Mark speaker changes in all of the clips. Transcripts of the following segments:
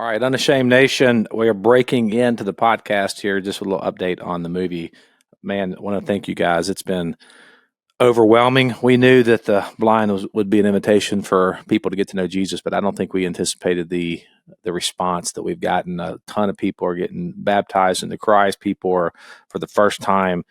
Speaker 1: All right, Unashamed Nation, we are breaking into the podcast here. Just a little update on the movie. Man, I want to thank you guys. It's been overwhelming. We knew that the blind would be an invitation for people to get to know Jesus, but I don't think we anticipated the response that we've gotten. A ton of people are getting baptized into Christ. People are, for the first time,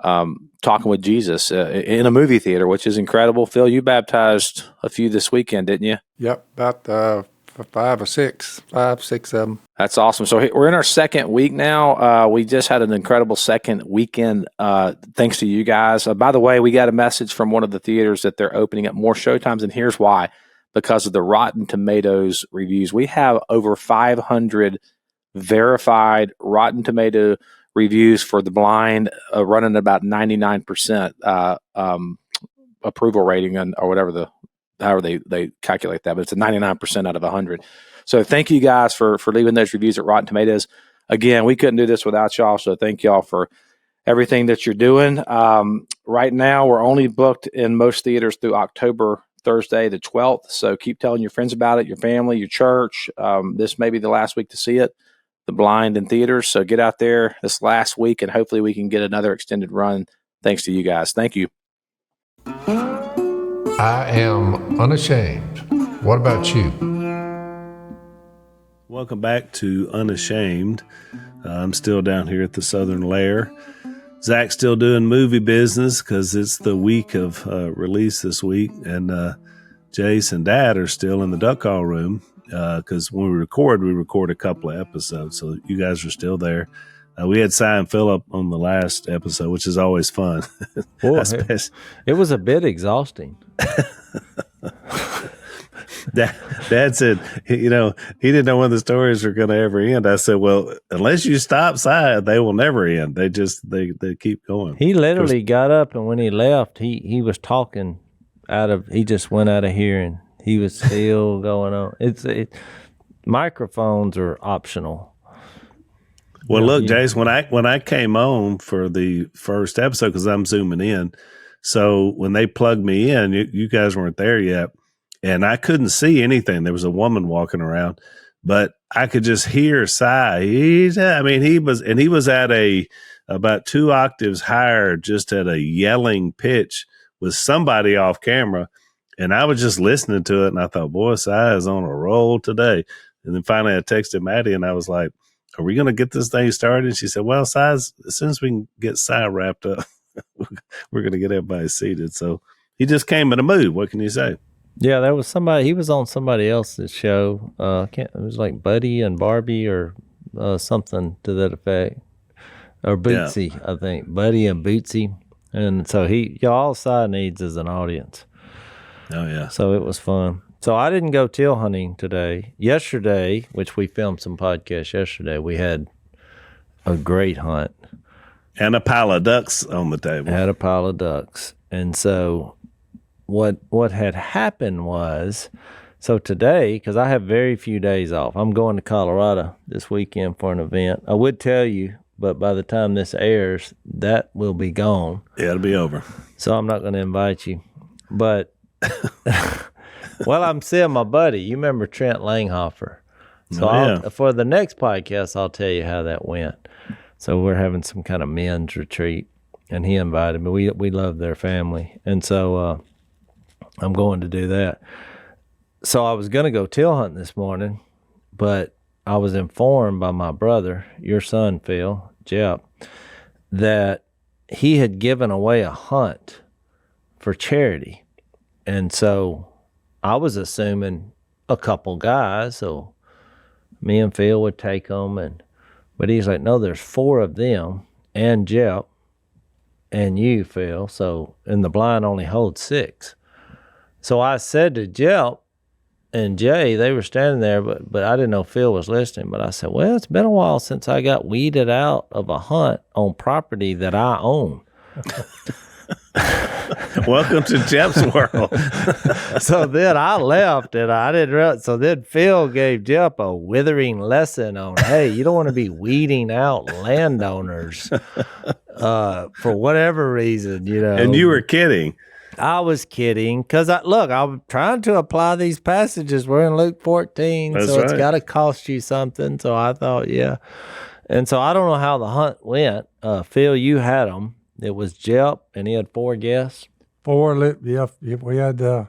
Speaker 1: talking with Jesus in a movie theater, which is incredible. Phil, you baptized a few this weekend, didn't you?
Speaker 2: Yep, about 5, 6 of them.
Speaker 1: That's awesome. So we're in our second week now. We just had an incredible second weekend thanks to you guys. By the way, we got a message from one of the theaters that they're opening up more showtimes, and here's why. Because of the Rotten Tomatoes reviews. We have over 500 verified Rotten Tomato reviews for The Blind, running about 99% approval rating, or whatever however they calculate that, but it's a 99% out of 100. So thank you guys for leaving those reviews at Rotten Tomatoes. Again, we couldn't do this without y'all, so thank y'all for everything that you're doing. Right now, we're only booked in most theaters through October, Thursday, the 12th, so keep telling your friends about it, your family, your church. This may be the last week to see it, The Blind in theaters, so get out there this last week, and hopefully we can get another extended run thanks to you guys. Thank you.
Speaker 3: I am unashamed. What about you?
Speaker 4: Welcome back to Unashamed. I'm still down here at the Southern Lair. Zach's still doing movie business because it's the week of release this week. And Jace and Dad are still in the duck call room because when we record a couple of episodes. So you guys are still there. We had Si and Philip on the last episode, which is always fun.
Speaker 5: Boy, it was a bit exhausting.
Speaker 4: Dad said, he didn't know when the stories were going to ever end. I said, well, unless you stop Si, they will never end. They keep going.
Speaker 5: He literally got up, and when he left, he was talking he just went out of hearing. He was still going on. Microphones are optional.
Speaker 4: Well, look, Jace, when I came on for the first episode, because I'm zooming in, so when they plugged me in, you guys weren't there yet, and I couldn't see anything. There was a woman walking around, but I could just hear Si. He was at about 2 octaves higher, just at a yelling pitch with somebody off camera, and I was just listening to it, and I thought, boy, Si is on a roll today. And then finally I texted Maddie, and I was like, are we going to get this thing started? And she said, well, Si, as soon as we can get Si wrapped up, we're going to get everybody seated. So he just came in a mood. What can you say?
Speaker 5: Yeah, there was somebody. He was on somebody else's show. It was like Buddy and Barbie or something to that effect. Or Bootsy, yeah. I think. Buddy and Bootsy. And so all Si needs is an audience.
Speaker 4: Oh, yeah.
Speaker 5: So it was fun. So I didn't go teal hunting today. Yesterday, which we filmed some podcasts yesterday, we had a great hunt.
Speaker 4: And a pile of ducks on the table.
Speaker 5: Had a pile of ducks. And so what had happened was, so today, because I have very few days off, I'm going to Colorado this weekend for an event. I would tell you, but by the time this airs, that will be gone.
Speaker 4: Yeah, it'll be over.
Speaker 5: So I'm not going to invite you. But... Well, I'm seeing my buddy. You remember Trent Langhofer. So for the next podcast, I'll tell you how that went. So we're having some kind of men's retreat, and he invited me. We love their family. And so I'm going to do that. So I was going to go teal hunting this morning, but I was informed by my brother, your son, Phil, Jep, that he had given away a hunt for charity. And so I was assuming a couple guys, so me and Phil would take them, but he's like, no, there's 4 of them, and Jep, and you, Phil, and the blind only holds 6. So I said to Jep and Jay, they were standing there, but I didn't know Phil was listening, but I said, well, it's been a while since I got weeded out of a hunt on property that I own.
Speaker 4: Welcome to Jep's world.
Speaker 5: So then I left, and I didn't realize. So then Phil gave Jep a withering lesson on, hey, you don't want to be weeding out landowners for whatever reason,
Speaker 4: And you were kidding.
Speaker 5: I was kidding because I'm trying to apply these passages. We're in Luke 14,
Speaker 4: That's
Speaker 5: so it's
Speaker 4: right.
Speaker 5: got to cost you something. So I thought, yeah. And so I don't know how the hunt went. Phil, you had them. It was Jep, and he had 4 guests.
Speaker 2: 4, yeah, we had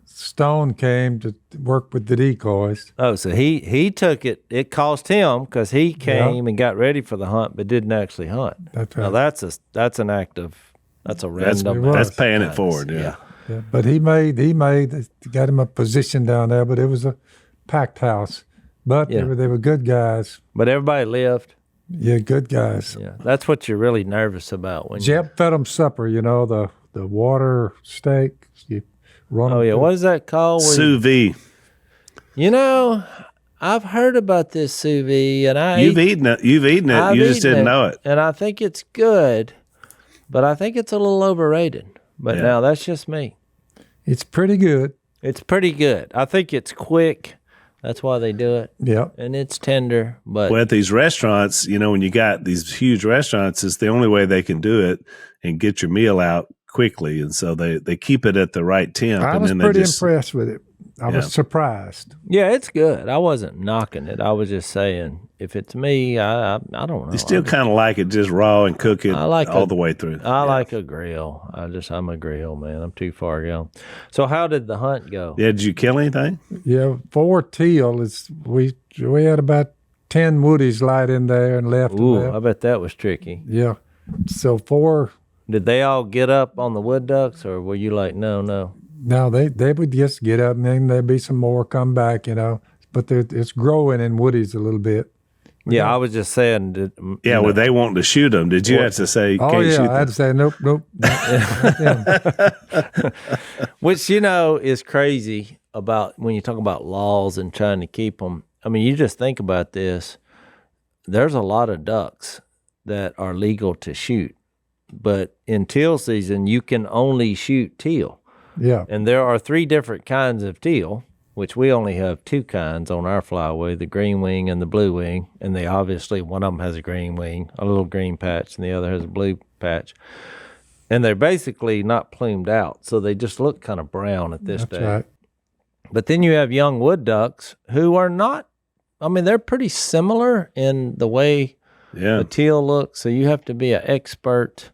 Speaker 2: Stone came to work with the decoys.
Speaker 5: Oh, so he took it. It cost him because he came and got ready for the hunt, but didn't actually hunt.
Speaker 2: That's right.
Speaker 5: Now that's an act of that's a random.
Speaker 4: That's paying it forward. Yeah.
Speaker 2: Yeah, but he got him a position down there, but it was a packed house. But they were good guys.
Speaker 5: But everybody lived.
Speaker 2: Yeah, good guys.
Speaker 5: Yeah, that's what you're really nervous about when
Speaker 2: Jep fed them supper, the water steak. You run
Speaker 5: Oh yeah, what is that called?
Speaker 4: Sous vide.
Speaker 5: I've heard about this sous vide, and
Speaker 4: You've eaten it. You just didn't know it.
Speaker 5: And I think it's good, but I think it's a little overrated. But now that's just me.
Speaker 2: It's pretty good.
Speaker 5: It's pretty good. I think it's quick. That's why they do it.
Speaker 2: Yeah.
Speaker 5: And it's tender. But
Speaker 4: Well, at these restaurants, when you got these huge restaurants, it's the only way they can do it and get your meal out quickly. And so they keep it at the right temp.
Speaker 2: I
Speaker 4: and
Speaker 2: was
Speaker 4: then
Speaker 2: pretty
Speaker 4: they just,
Speaker 2: impressed with it. I was surprised.
Speaker 5: yeah, it's good. I wasn't knocking it. I was just saying, if it's me, I don't know.
Speaker 4: You still kind of like it just raw and cook it all the way through.
Speaker 5: I like a grill. I'm a grill man. I'm too far gone. So how did the hunt go?
Speaker 4: Yeah, did you kill anything?
Speaker 2: Yeah, 4 teal. We had about 10 woodies light in there and left.
Speaker 5: Ooh, I bet that was tricky.
Speaker 2: Yeah. So 4.
Speaker 5: Did they all get up on the wood ducks, or were you like, no?
Speaker 2: No, they would just get up and then there'd be some more come back, But it's growing in woodies a little bit.
Speaker 5: Yeah, I was just saying.
Speaker 4: Well, they wanting to shoot them. Did you have to say,
Speaker 2: Oh, yeah,
Speaker 4: shoot
Speaker 2: I had to say, nope.
Speaker 5: Which, is crazy about when you talk about laws and trying to keep them. I mean, you just think about this. There's a lot of ducks that are legal to shoot. But in teal season, you can only shoot teal.
Speaker 2: Yeah.
Speaker 5: And there are 3 different kinds of teal, which we only have 2 kinds on our flyway, the green wing and the blue wing. And they obviously, one of them has a green wing, a little green patch, and the other has a blue patch. And they're basically not plumed out, so they just look kind of brown at this day.
Speaker 2: Right.
Speaker 5: But then you have young wood ducks who are not, they're pretty similar in the way a teal looks, so you have to be an expert.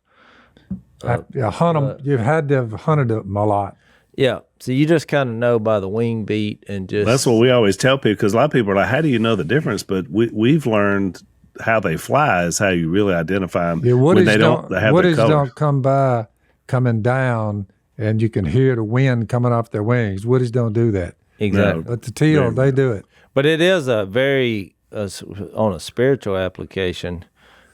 Speaker 2: Hunt them. You've had to have hunted them a lot.
Speaker 5: Yeah, so you just kind of know by the wing beat and just.
Speaker 4: That's what we always tell people, because a lot of people are like, how do you know the difference? But we've learned how they fly is how you really identify them.
Speaker 2: Yeah,
Speaker 4: when they don't have their
Speaker 2: woodies
Speaker 4: color.
Speaker 2: don't come by coming down and you can hear the wind coming off their wings. Woodies don't do that.
Speaker 5: Exactly.
Speaker 2: But the teal, they do it.
Speaker 5: But it is a very, on a spiritual application,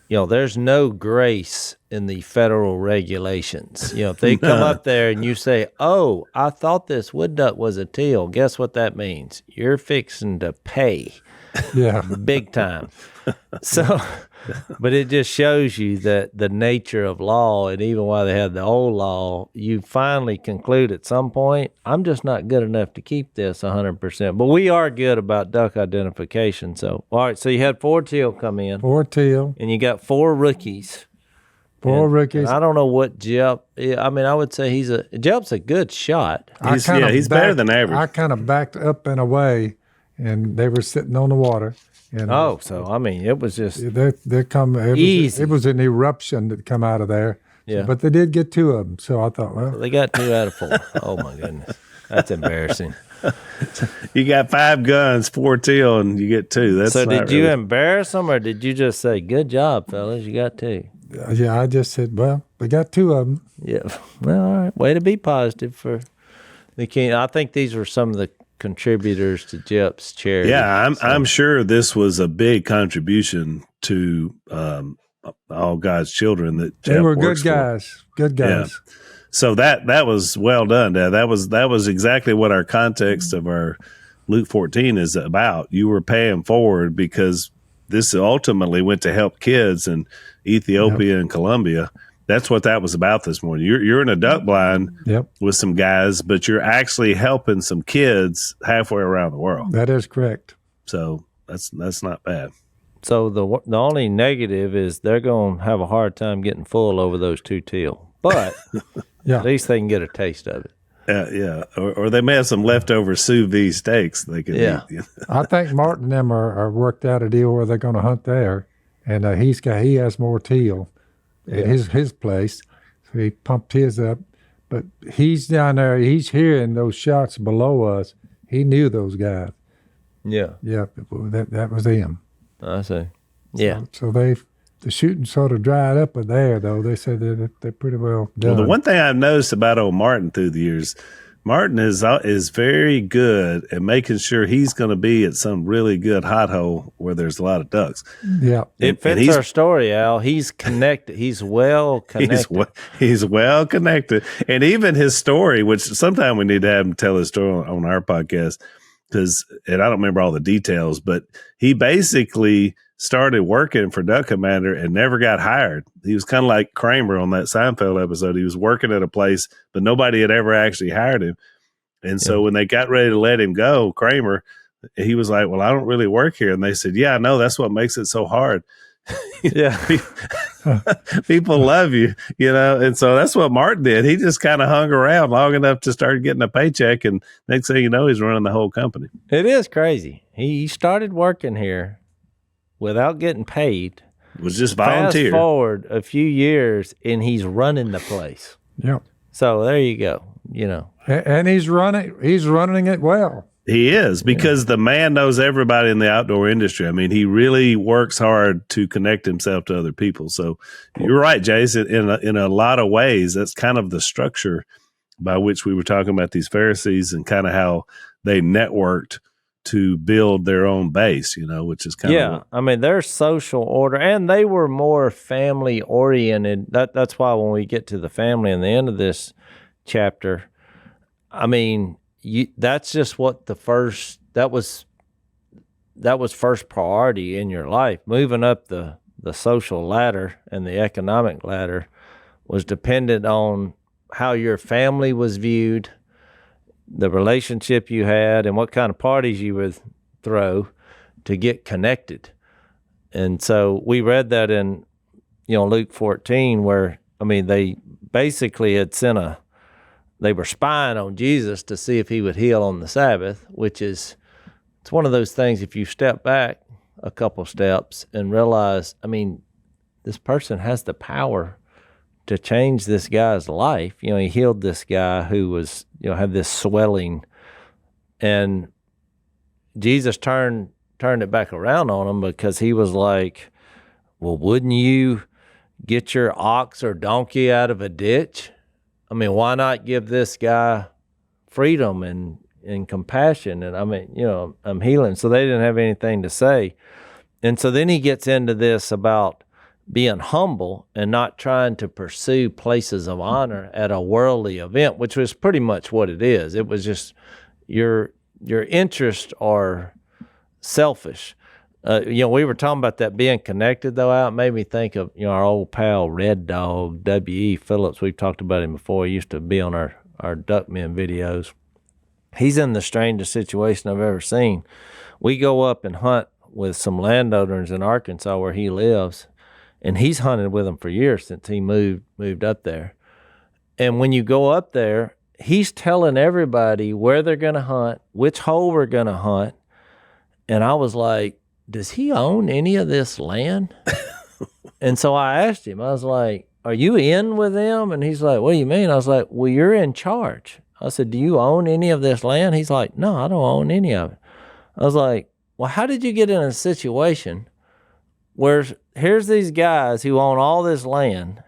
Speaker 5: there's no grace in the federal regulations. If they come up there and you say, oh, I thought this wood duck was a teal, guess what that means? You're fixing to pay.
Speaker 2: Yeah.
Speaker 5: Big time. So, but it just shows you that the nature of law, and even while they had the old law, you finally conclude at some point, I'm just not good enough to keep this 100%. But we are good about duck identification. So, all right, so you had 4 teal come in.
Speaker 2: 4 teal.
Speaker 5: And you got 4 rookies.
Speaker 2: 4 rookies.
Speaker 5: I don't know what Jep, I would say Jep's a good shot.
Speaker 4: He's better than average.
Speaker 2: I kind of backed up and away, and they were sitting on the water. And
Speaker 5: it was just
Speaker 2: easy. It was an eruption that come out of there.
Speaker 5: Yeah.
Speaker 2: But they did get 2 of them, so I thought, well.
Speaker 5: They got 2 out of 4. Oh, my goodness. That's embarrassing.
Speaker 4: You got 5 guns, 4 teal, and you get 2. That's
Speaker 5: so did you embarrass them, or did you just say, good job, fellas, you got 2?
Speaker 2: Yeah, I just said, well, we got 2 of them.
Speaker 5: Yeah. Well, all right. Way to be positive for the king. I think these were some of the contributors to Jep's charity.
Speaker 4: Yeah, I'm sure this was a big contribution to all God's children that Jep
Speaker 2: they were
Speaker 4: works
Speaker 2: good guys.
Speaker 4: For.
Speaker 2: Good guys.
Speaker 4: Yeah. So that was well done, Dad. That was exactly what our context of our Luke 14 is about. You were paying forward because this ultimately went to help kids in Ethiopia and Colombia. That's what that was about this morning. You're in a duck blind with some guys, but you're actually helping some kids halfway around the world.
Speaker 2: That is correct.
Speaker 4: So that's not bad.
Speaker 5: So the only negative is they're going to have a hard time getting full over those 2 teal. But
Speaker 2: Yeah.
Speaker 5: At least they can get a taste of it.
Speaker 4: Yeah. Or they may have some leftover sous vide steaks they can eat.
Speaker 2: I think Martin and them are worked out a deal where they're going to hunt there, and he has more teal at his place, so he pumped his up. But he's down there. He's hearing those shots below us. He knew those guys.
Speaker 5: Yeah.
Speaker 2: Yeah, that was them.
Speaker 5: I see. Yeah.
Speaker 2: So the shooting sort of dried up there, though. They said that they're pretty well done.
Speaker 4: Well, the one thing I've noticed about old Martin through the years, Martin is very good at making sure he's going to be at some really good hot hole where there's a lot of ducks.
Speaker 2: Yeah.
Speaker 5: It fits our story, Al. He's connected. He's well connected.
Speaker 4: He's well connected. And even his story, which sometime we need to have him tell his story on our podcast, and I don't remember all the details, but he basically started working for Duck Commander and never got hired. He was kind of like Kramer on that Seinfeld episode. He was working at a place, but nobody had ever actually hired him. And so when they got ready to let him go, Kramer, he was like, well, I don't really work here. And they said, yeah, I know. That's what makes it so hard.
Speaker 5: Yeah.
Speaker 4: People love you, and so that's what Martin did. He just kind of hung around long enough to start getting a paycheck, and next thing you know, he's running the whole company.
Speaker 5: It is crazy. He started working here without getting paid.
Speaker 4: It was just volunteer.
Speaker 5: Fast forward a few years, and he's running the place.
Speaker 2: Yep.
Speaker 5: So there you go.
Speaker 2: And he's running it well.
Speaker 4: He is, because the man knows everybody in the outdoor industry. I mean, he really works hard to connect himself to other people. So you're right, Jason. In a lot of ways, that's kind of the structure by which we were talking about these Pharisees and kind of how they networked to build their own base, which is kind of
Speaker 5: I mean, their social order, and they were more family oriented. That's why when we get to the family in the end of this chapter, I mean, that's just what that was first priority in your life. Moving up the social ladder and the economic ladder was dependent on how your family was viewed, the relationship you had, and what kind of parties you would throw to get connected. And so we read that in Luke 14, where they basically had they were spying on Jesus to see if he would heal on the Sabbath, it's one of those things, if you step back a couple steps and realize, this person has the power to change this guy's life. He healed this guy who was, had this swelling, and Jesus turned it back around on him, because he was like, well, wouldn't you get your ox or donkey out of a ditch? Why not give this guy freedom and compassion? And I'm healing. So they didn't have anything to say. And so then he gets into this about being humble and not trying to pursue places of honor at a worldly event, which was pretty much what it is. It was just your interests are selfish. We were talking about that being connected, though. It made me think of our old pal Red Dog, W.E. Phillips. We've talked about him before. He used to be on our Duckmen videos. He's in the strangest situation I've ever seen. We go up and hunt with some landowners in Arkansas where he lives, and he's hunted with them for years since he moved up there. And when you go up there, he's telling everybody where they're going to hunt, which hole we're going to hunt. And I was like, does he own any of this land? And so I asked him, I was like, are you in with them? And he's like, what do you mean? I was like, well, you're in charge. I said, do you own any of this land? He's like, no, I don't own any of it. I was like, well, how did you get in a situation where here's these guys who own all this land,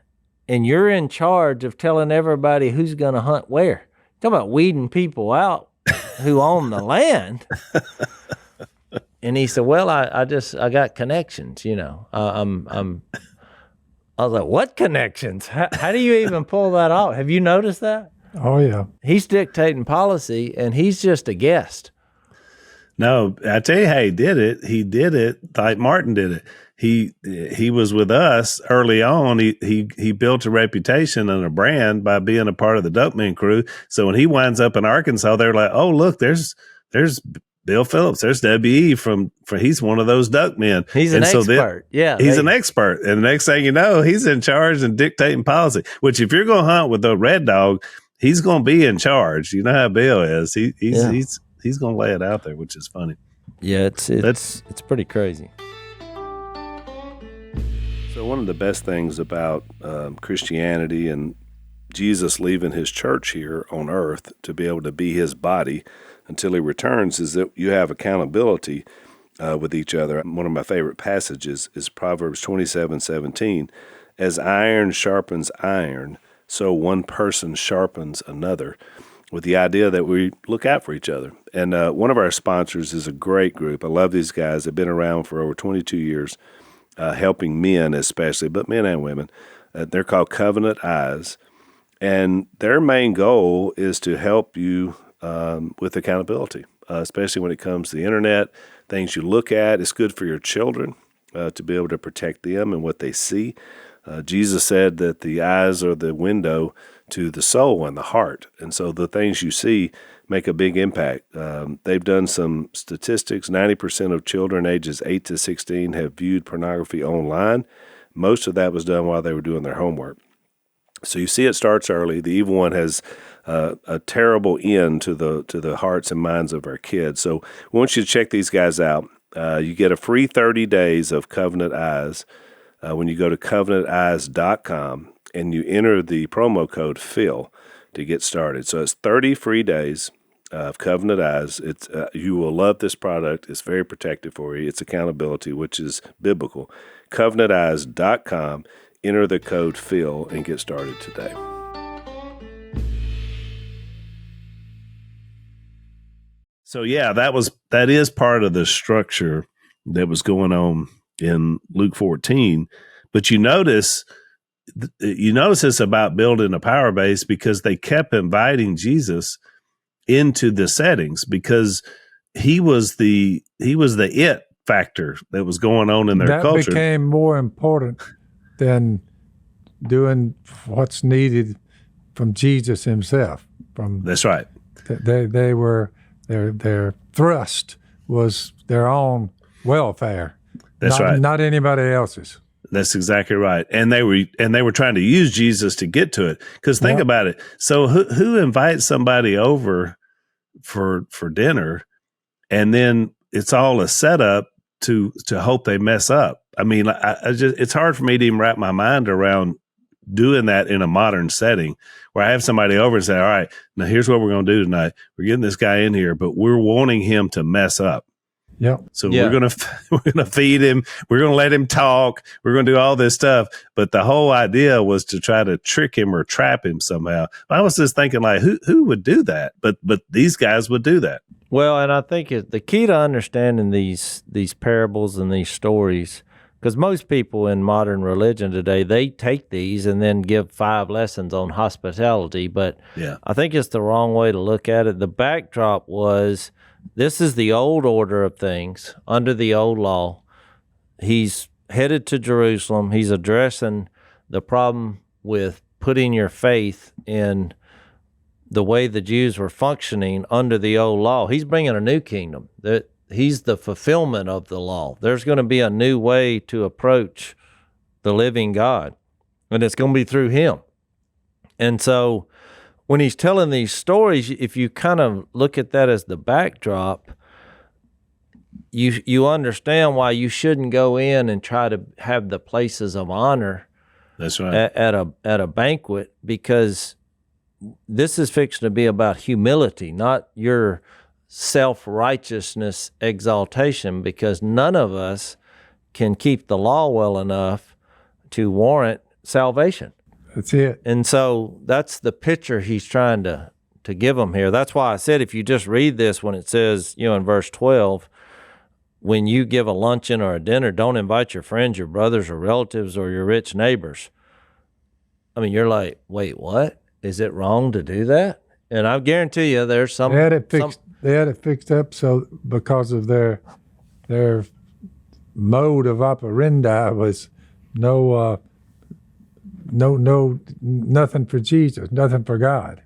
Speaker 5: and you're in charge of telling everybody who's going to hunt where? Talking about weeding people out who own the land. And he said, well, I got connections, I was like, what connections? How do you even pull that off? Have you noticed that?
Speaker 2: Oh, yeah.
Speaker 5: He's dictating policy, and he's just a guest.
Speaker 4: No, I tell you how he did it. He did it like Martin did it. He was with us early on. He built a reputation and a brand by being a part of the Duckman crew. So when he winds up in Arkansas, they're like, oh, look, there's Bill Phillips. There's WE from he's one of those duck men.
Speaker 5: He's an expert.
Speaker 4: He's an expert. And the next thing you know, he's in charge and dictating policy, which if you're going to hunt with the red dog, he's going to be in charge. You know how Bill is. He's going to lay it out there, which is funny.
Speaker 5: Yeah, it's pretty crazy.
Speaker 4: So one of the best things about Christianity and Jesus leaving his church here on earth to be able to be his body until he returns is that you have accountability with each other. One of my favorite passages is Proverbs 27:17. As iron sharpens iron, so one person sharpens another, with the idea that we look out for each other. And one of our sponsors is a great group. I love these guys. They've been around for over 22 years, helping men especially, but men and women. They're called Covenant Eyes. And their main goal is to help you with accountability, especially when it comes to the internet, things you look at. It's good for your children to be able to protect them and what they see. Jesus said that the eyes are the window to the soul and the heart. And so the things you see make a big impact. They've done some statistics. 90% of children ages 8 to 16 have viewed pornography online. Most of that was done while they were doing their homework. So you see it starts early. The evil one has a terrible end to the hearts and minds of our kids. So we want you to check these guys out. You get a free 30 days of Covenant Eyes when you go to covenanteyes.com and you enter the promo code Phil to get started. So it's 30 free days of Covenant Eyes. It's you will love this product. It's very protective for you. It's accountability, which is biblical. covenanteyes.com. Enter the code Phil and get started today. So yeah, that is part of the structure that was going on in Luke 14. But you notice this about building a power base because they kept inviting Jesus into the settings because he was the it factor that was going on in their culture.
Speaker 2: That became more important than doing what's needed from Jesus himself.
Speaker 4: That's right.
Speaker 2: They were their thrust was their own welfare.
Speaker 4: That's right.
Speaker 2: Not anybody else's.
Speaker 4: That's exactly right. And they were trying to use Jesus to get to it. Because think about it. So who invites somebody over for dinner, and then it's all a setup to hope they mess up? I mean, it's hard for me to even wrap my mind around doing that in a modern setting where I have somebody over and say, all right, now here's what we're going to do tonight. We're getting this guy in here, but we're wanting him to mess up.
Speaker 2: Yeah.
Speaker 4: So we're going to feed him. We're going to let him talk. We're going to do all this stuff. But the whole idea was to try to trick him or trap him somehow. I was just thinking like, who would do that? But these guys would do that.
Speaker 5: Well, and I think the key to understanding these parables and these stories, because most people in modern religion today, they take these and then give 5 lessons on hospitality. But
Speaker 4: yeah.
Speaker 5: I think it's the wrong way to look at it. The backdrop was, this is the old order of things under the old law. He's headed to Jerusalem. He's addressing the problem with putting your faith in the way the Jews were functioning under the old law. He's bringing a new kingdom. That he's the fulfillment of the law. There's going to be a new way to approach the living God, and it's going to be through him. And so when he's telling these stories, if you kind of look at that as the backdrop, you understand why you shouldn't go in and try to have the places of honor.
Speaker 4: That's right.
Speaker 5: At a banquet, because this is fixing to be about humility, not your self-righteousness exaltation, because none of us can keep the law well enough to warrant salvation.
Speaker 2: That's it.
Speaker 5: And so that's the picture he's trying to give them here. That's why I said, if you just read this, when it says, in verse 12, when you give a luncheon or a dinner, don't invite your friends, your brothers or relatives or your rich neighbors. I mean, you're like, wait, what? Is it wrong to do that? And I guarantee you there's some...
Speaker 2: They had it fixed up so because of their mode of operandi was nothing for Jesus, nothing for God.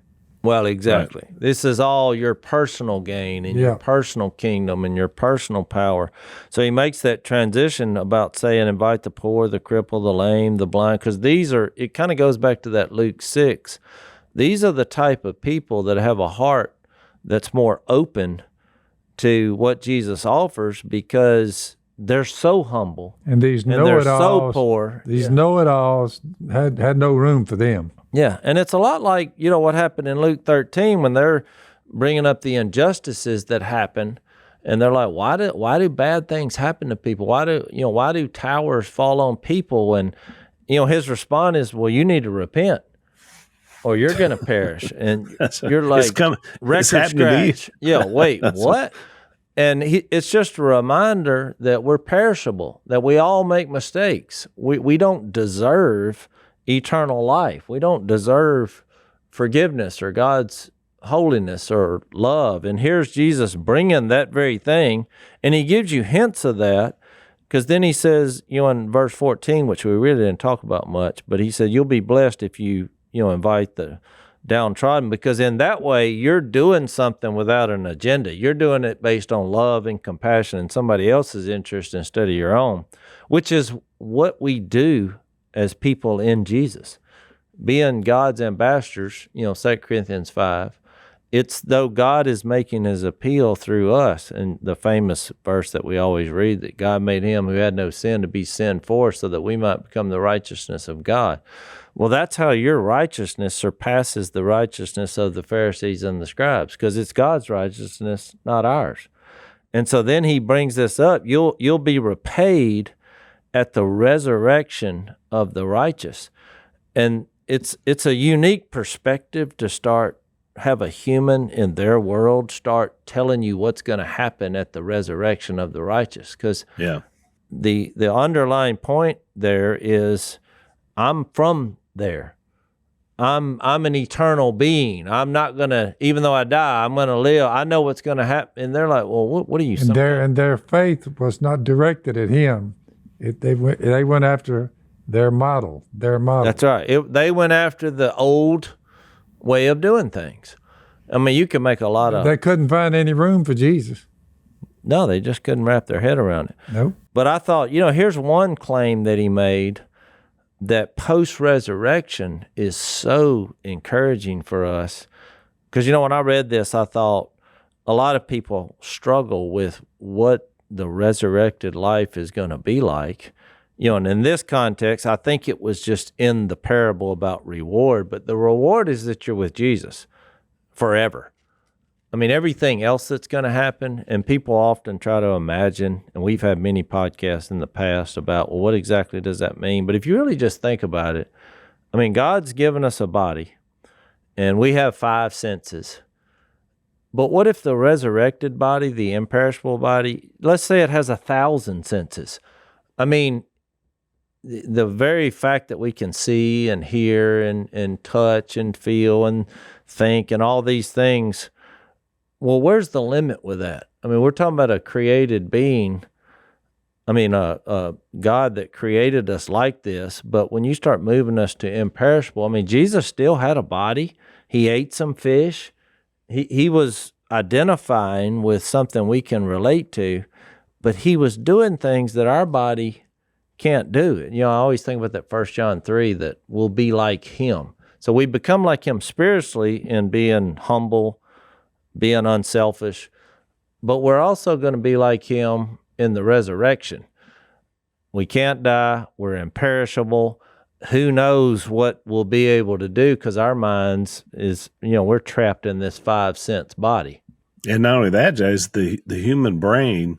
Speaker 5: Well, exactly. Right. This is all your personal gain and your personal kingdom and your personal power. So he makes that transition about saying, invite the poor, the crippled, the lame, the blind, because it kind of goes back to that Luke 6. These are the type of people that have a heart that's more open to what Jesus offers because they're so humble.
Speaker 2: And they're
Speaker 5: so poor.
Speaker 2: These know-it-alls had no room for them.
Speaker 5: Yeah, and it's a lot like, what happened in Luke 13 when they're bringing up the injustices that happen, and they're like, why do bad things happen to people? Why do towers fall on people? And his response is, well, you need to repent, or you're going to perish. And you're like, record scratch. Yeah, wait, what? And it's just a reminder that we're perishable, that we all make mistakes. We don't deserve eternal life. We don't deserve forgiveness or God's holiness or love. And here's Jesus bringing that very thing, and he gives you hints of that, because then he says, in verse 14, which we really didn't talk about much, but he said, you'll be blessed if you invite the downtrodden, because in that way you're doing something without an agenda. You're doing it based on love and compassion and somebody else's interest instead of your own, which is what we do as people in Jesus. Being God's ambassadors, 2 Corinthians 5, it's though God is making his appeal through us, and the famous verse that we always read, that God made him who had no sin to be sin for us so that we might become the righteousness of God. Well, that's how your righteousness surpasses the righteousness of the Pharisees and the scribes, because it's God's righteousness, not ours. And so then he brings this up. You'll be repaid at the resurrection of the righteous. And it's a unique perspective to have a human in their world start telling you what's going to happen at the resurrection of the righteous. Because the underlying point there is, I'm from there. I'm an eternal being. I'm not going to, even though I die, I'm going to live. I know what's going to happen. And they're like, well, what are you saying?
Speaker 2: And their faith was not directed at him. They went after their model.
Speaker 5: That's right. They went after the old way of doing things. I mean, you can make a lot of...
Speaker 2: They couldn't find any room for Jesus.
Speaker 5: No, they just couldn't wrap their head around it.
Speaker 2: Nope.
Speaker 5: But I thought, here's one claim that he made, that post-resurrection is so encouraging for us. Because, when I read this, I thought a lot of people struggle with what the resurrected life is going to be like. And in this context, I think it was just in the parable about reward, but the reward is that you're with Jesus forever. I mean, everything else that's going to happen, and people often try to imagine, and we've had many podcasts in the past about, well, what exactly does that mean? But if you really just think about it, I mean, God's given us a body, and we have 5 senses. But what if the resurrected body, the imperishable body, let's say it has 1,000 senses? I mean, the very fact that we can see and hear and touch and feel and think and all these things, well, where's the limit with that? I mean, we're talking about a created being. I mean, a God that created us like this, but when you start moving us to imperishable, I mean, Jesus still had a body. He ate some fish. He was identifying with something we can relate to, but he was doing things that our body can't do. I always think about that 1 John 3, that we'll be like him. So we become like him spiritually in being humble, being unselfish, but we're also going to be like him in the resurrection. We can't die. We're imperishable. Who knows what we'll be able to do, because our minds is, we're trapped in this 5 sense body.
Speaker 4: And not only that, Jace, the human brain,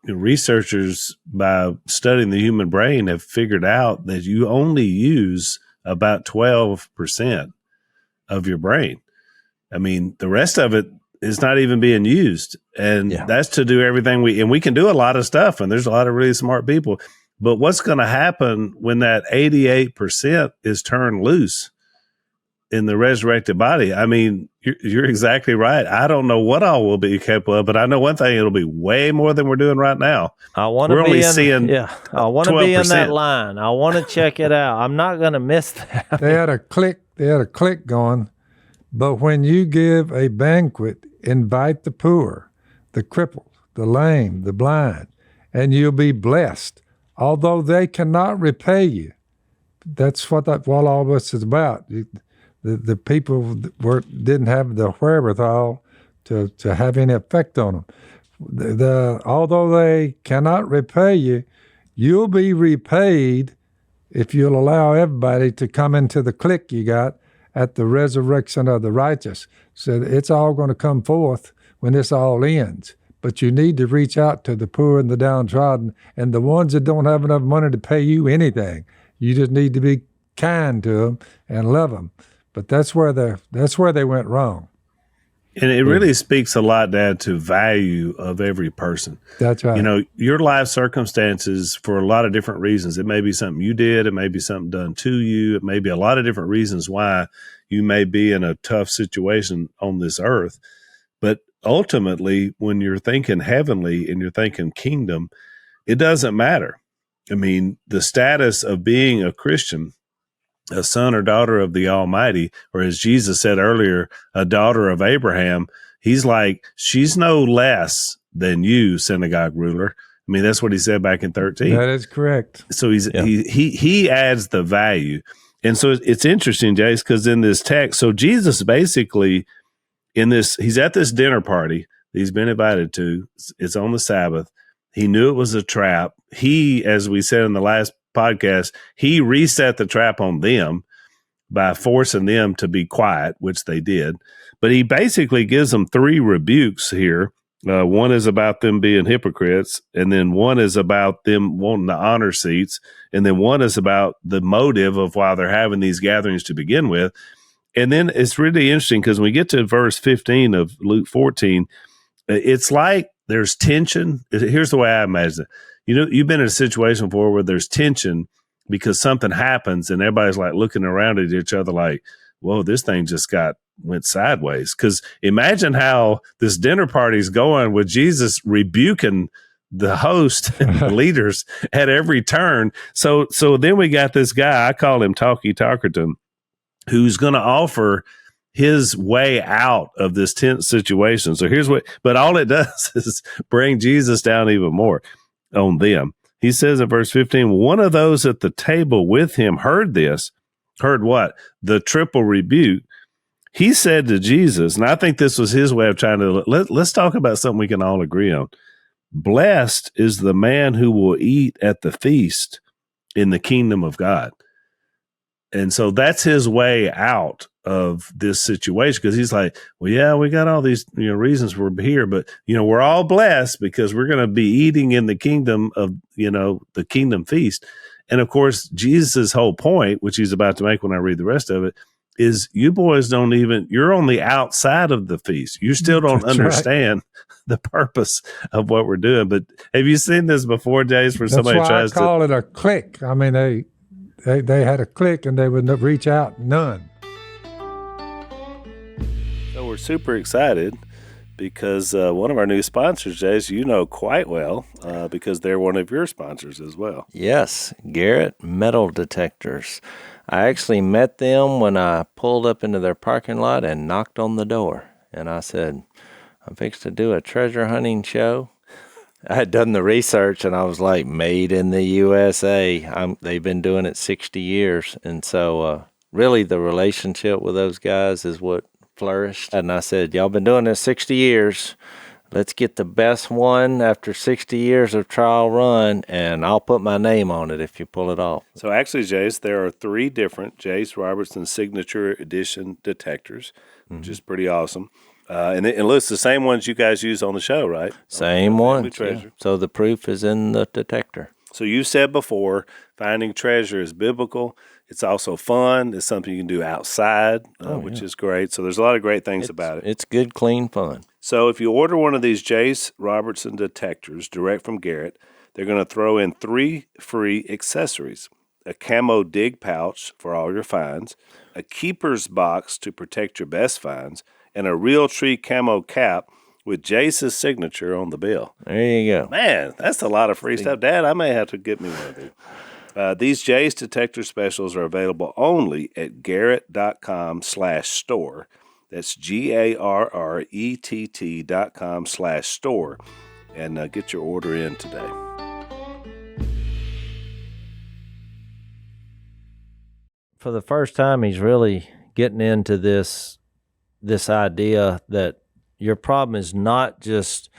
Speaker 4: researchers, by studying the human brain, have figured out that you only use about 12% of your brain. I mean, the rest of it is not even being used. And that's to do everything we can do a lot of stuff. And there's a lot of really smart people. But what's going to happen when that 88% is turned loose in the resurrected body? I mean, you're exactly right. I don't know what all will be capable of, but I know one thing: it'll be way more than we're doing right now.
Speaker 5: I want to be in that line. I want to check it out. I'm not going to miss that.
Speaker 2: They had a click going, But when you give a banquet, invite the poor, the crippled, the lame, the blind, and you'll be blessed, although they cannot repay you. That's what all of us is about. The people didn't have the wherewithal to have any effect on them. Although they cannot repay you, you'll be repaid if you'll allow everybody to come into the clique you got at the resurrection of the righteous. So it's all going to come forth when this all ends. But you need to reach out to the poor and the downtrodden and the ones that don't have enough money to pay you anything. You just need to be kind to them and love them. But that's where they went wrong.
Speaker 4: And it really speaks a lot, Dad, to value of every person.
Speaker 2: That's right.
Speaker 4: You know, your life circumstances, for a lot of different reasons, it may be something you did, it may be something done to you, it may be a lot of different reasons why you may be in a tough situation on this earth. But ultimately, when you're thinking heavenly and you're thinking kingdom, it doesn't matter. I mean, the status of being a Christian, a son or daughter of the Almighty, or as Jesus said earlier, a daughter of Abraham, he's like, she's no less than you, synagogue ruler. I mean, that's what he said back in 13.
Speaker 2: That is correct.
Speaker 4: So he adds the value. And so it's interesting, Jace, because in this text, so Jesus basically he's at this dinner party that he's been invited to. It's on the Sabbath. He knew it was a trap. He, as we said in the last podcast, he reset the trap on them by forcing them to be quiet, which they did. But he basically gives them 3 rebukes here. One is about them being hypocrites, and then one is about them wanting the honor seats, and then one is about the motive of why they're having these gatherings to begin with. And then it's really interesting because when we get to verse 15 of Luke 14, it's like there's tension. Here's the way I imagine it. You know, you've been in a situation before where there's tension because something happens and everybody's like looking around at each other like, whoa, this thing just went sideways. Because imagine how this dinner party's going with Jesus rebuking the host and the leaders at every turn. So then we got this guy, I call him Talkie Talkerton, who's going to offer his way out of this tense situation. So but all it does is bring Jesus down even more on them. He says in verse 15, one of those at the table with him heard what? The triple rebuke. He said to Jesus, and I think this was his way of trying to, let's talk about something we can all agree on. Blessed is the man who will eat at the feast in the kingdom of God. And so that's his way out of this situation, because he's like, well, yeah, we got all these reasons we're here, but we're all blessed because we're going to be eating in the kingdom of the kingdom feast. And of course, Jesus' whole point, which he's about to make when I read the rest of it, is you boys you're on the outside of the feast. You still don't understand the purpose of what we're doing. But have you seen this before, Jace, where somebody tries to
Speaker 2: call it a clique? I mean, they had a clique and they would reach out, none.
Speaker 4: So we're super excited because one of our new sponsors, Jace, you know quite well because they're one of your sponsors as well.
Speaker 5: Yes, Garrett Metal Detectors. I actually met them when I pulled up into their parking lot and knocked on the door. And I said, I'm fixed to do a treasure hunting show. I had done the research and I was like, made in the USA. They've been doing it 60 years. And so really the relationship with those guys is what flourished. And I said, y'all been doing this 60 years. Let's get the best one after 60 years of trial run, and I'll put my name on it if you pull it off.
Speaker 4: So actually, Jace, there are 3 different Jase Robertson Signature Edition detectors, which is pretty awesome. And it's the same ones you guys use on the show, right?
Speaker 5: Same ones. Yeah. So the proof is in the detector.
Speaker 4: So you said before, finding treasure is biblical. It's also fun. It's something you can do outside, which is great. So there's a lot of great things about it.
Speaker 5: It's good, clean fun.
Speaker 4: So if you order one of these Jase Robertson detectors direct from Garrett, they're going to throw in 3 free accessories: a camo dig pouch for all your finds, a keeper's box to protect your best finds, and a real tree camo cap with Jase's signature on the bill.
Speaker 5: There you go.
Speaker 4: Man, that's a lot of free stuff. Dad, I may have to get me one of these. These Jase detector specials are available only at garrett.com/store. That's GARRETT.com/store, and get your order in today.
Speaker 5: For the first time, he's really getting into this idea that your problem is not just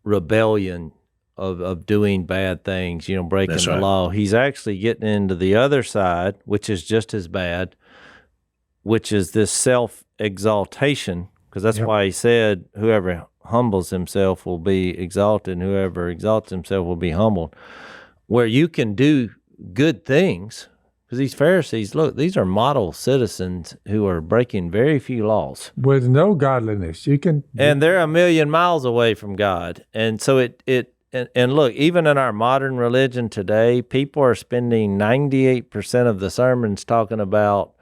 Speaker 5: rebellion of doing bad things, breaking
Speaker 4: That's
Speaker 5: the
Speaker 4: right.
Speaker 5: law. He's actually getting into the other side, which is just as bad, which is this self-exaltation, because that's why he said, whoever humbles himself will be exalted, and whoever exalts himself will be humbled, where you can do good things. Because these Pharisees, look, these are model citizens who are breaking very few laws.
Speaker 2: With no godliness.
Speaker 5: And they're a million miles away from God. And so and look, even in our modern religion today, people are spending 98% of the sermons talking about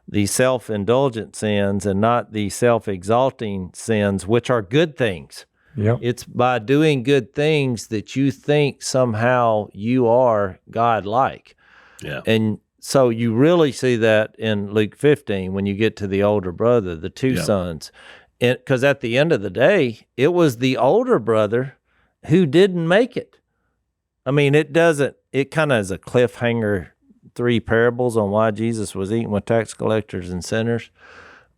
Speaker 5: the self-indulgent sins and not the self-exalting sins, which are good things.
Speaker 2: Yep.
Speaker 5: It's by doing good things that you think somehow you are God-like.
Speaker 4: Yeah.
Speaker 5: And so you really see that in Luke 15 when you get to the older brother, the two sons. Because at the end of the day, it was the older brother who didn't make it. I mean, it kind of is a cliffhanger, 3 parables on why Jesus was eating with tax collectors and sinners.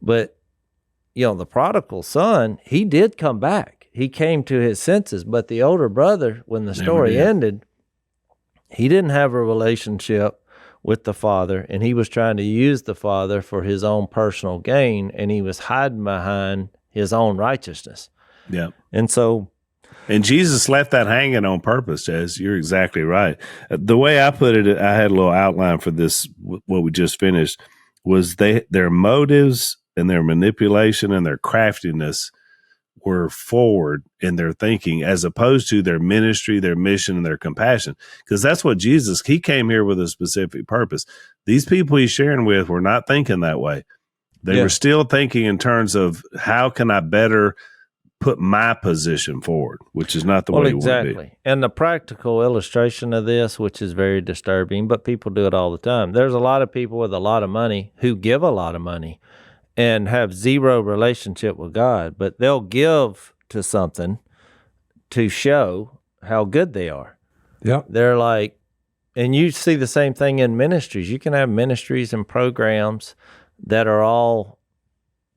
Speaker 5: But, the prodigal son, he did come back. He came to his senses. But the older brother, when the story ended, he didn't have a relationship with the Father, and he was trying to use the Father for his own personal gain, and he was hiding behind his own righteousness.
Speaker 4: Yeah.
Speaker 5: And so...
Speaker 4: And Jesus left that hanging on purpose, Jez. You're exactly right. The way I put it, I had a little outline for this, what we just finished, was their motives and their manipulation and their craftiness were forward in their thinking as opposed to their ministry, their mission, and their compassion. Because that's what he came here with a specific purpose. These people he's sharing with were not thinking that way. They were still thinking in terms of how can I better put my position forward, which is not the way you want to be.
Speaker 5: And the practical illustration of this, which is very disturbing, but people do it all the time. There's a lot of people with a lot of money who give a lot of money and have zero relationship with God, but they'll give to something to show how good they are.
Speaker 2: Yep.
Speaker 5: They're like, and you see the same thing in ministries. You can have ministries and programs that are all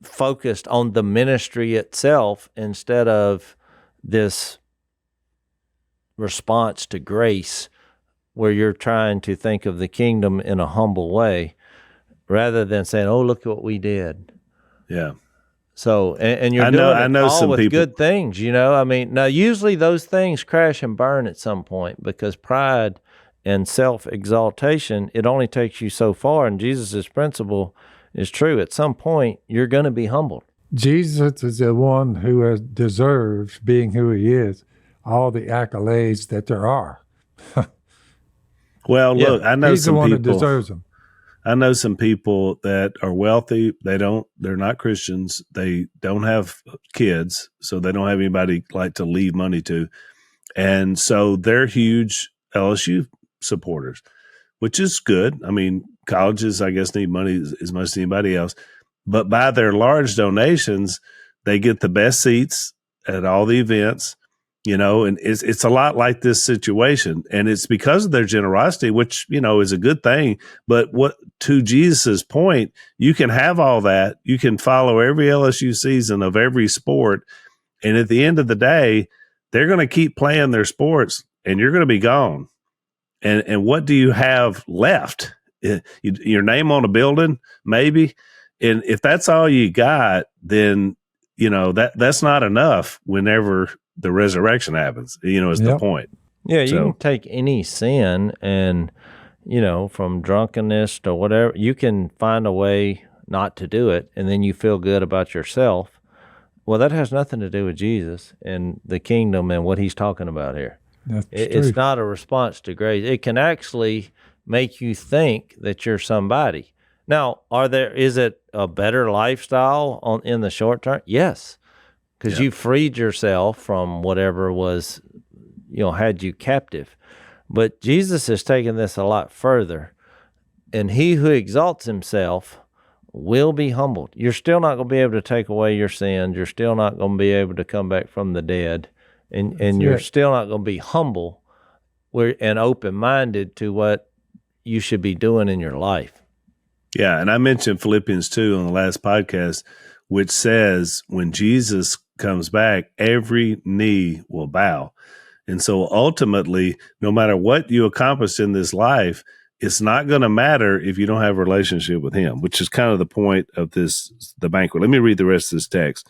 Speaker 5: focused on the ministry itself instead of this response to grace where you're trying to think of the kingdom in a humble way rather than saying, oh, look at what we did.
Speaker 4: Yeah.
Speaker 5: So, and you're doing it all
Speaker 4: some
Speaker 5: with
Speaker 4: people,
Speaker 5: good things, I mean, now usually those things crash and burn at some point because pride and self-exaltation, it only takes you so far, and Jesus' principle is true. At some point, you're going to be humbled.
Speaker 2: Jesus is the one who deserves, being who he is, all the accolades that there are.
Speaker 4: Well, look, I know
Speaker 2: he's
Speaker 4: some
Speaker 2: the one
Speaker 4: people
Speaker 2: that deserves them.
Speaker 4: I know some people that are wealthy. They're not Christians. They don't have kids, so they don't have anybody like to leave money to. And so they're huge LSU supporters, which is good. I mean, colleges, I guess, need money as much as anybody else. But by their large donations, they get the best seats at all the events, and it's a lot like this situation. And it's because of their generosity, which, is a good thing. But to Jesus's point, you can have all that. You can follow every LSU season of every sport. And at the end of the day, they're going to keep playing their sports and you're going to be gone. And what do you have left? Your name on a building, maybe. And if that's all you got, then, that's not enough whenever the resurrection happens, is the point.
Speaker 5: Yeah, you can take any sin and, from drunkenness to whatever, you can find a way not to do it, and then you feel good about yourself. Well, that has nothing to do with Jesus and the kingdom and what he's talking about here. It's not a response to grace. It can actually make you think that you're somebody. Now, is it a better lifestyle in the short term? Yes, because you freed yourself from whatever was, had you captive. But Jesus is taking this a lot further. And he who exalts himself will be humbled. You're still not going to be able to take away your sins. You're still not going to be able to come back from the dead. And you're still not going to be humble and open-minded to what you should be doing in your life.
Speaker 4: Yeah, and I mentioned Philippians 2 on the last podcast, which says when Jesus comes back, every knee will bow. And so ultimately, no matter what you accomplish in this life, it's not going to matter if you don't have a relationship with him, which is kind of the point of the banquet. Let me read the rest of this text.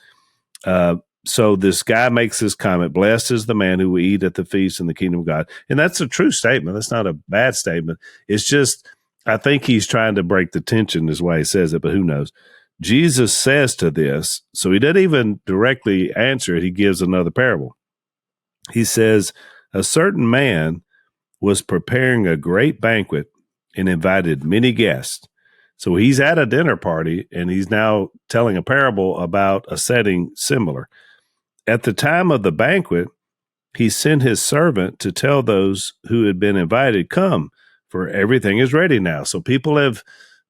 Speaker 4: So this guy makes this comment, blessed is the man who will eat at the feast in the kingdom of God. And that's a true statement. That's not a bad statement. It's just, I think he's trying to break the tension is why he says it, but who knows? Jesus says to this, so he doesn't even directly answer it. He gives another parable. He says, a certain man was preparing a great banquet and invited many guests. So he's at a dinner party and he's now telling a parable about a setting similar. At the time of the banquet, he sent his servant to tell those who had been invited, come, for everything is ready now. So people have